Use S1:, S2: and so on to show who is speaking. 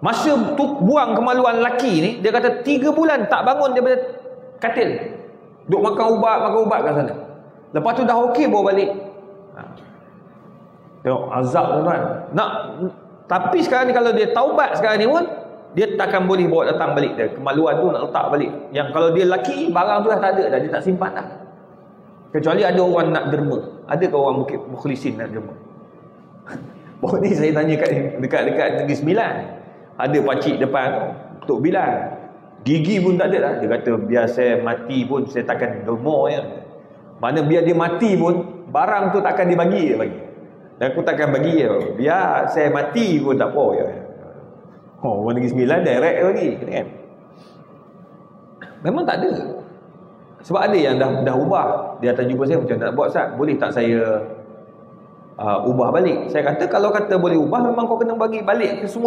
S1: Masa tu buang kemaluan lelaki ni, dia kata 3 bulan tak bangun daripada katil. Duk makan ubat kat sana. Lepas tu dah okey bawa balik. Tengok azab tuan-tuan. Tapi sekarang ni kalau dia taubat sekarang ni pun, dia takkan boleh bawa datang balik dia. Kemaluan tu nak letak balik. Yang kalau dia lelaki, barang tu dah tak ada dah, dia tak simpan dah. Kecuali ada orang nak derma. Adakah orang mukhlisin nak derma? Baru ni saya tanya dekat Negeri Sembilan. Ada pakcik depan Tok Bilal. Gigi pun tak ada dah. Dia kata biar saya mati pun saya takkan derma ya. Mana biar dia mati pun barang tu takkan dibagi dia bagi. Dan aku takkan bagi dia. Biar saya mati pun tak apa ya. Oh, orang Negeri Sembilan direct lagi kan. Memang tak ada. Sebab ada yang dah ubah. Dia datang jumpa saya macam nak buat Ustaz, boleh tak saya ubah balik? Saya kata kalau kata boleh ubah, memang kau kena bagi balik ke semua.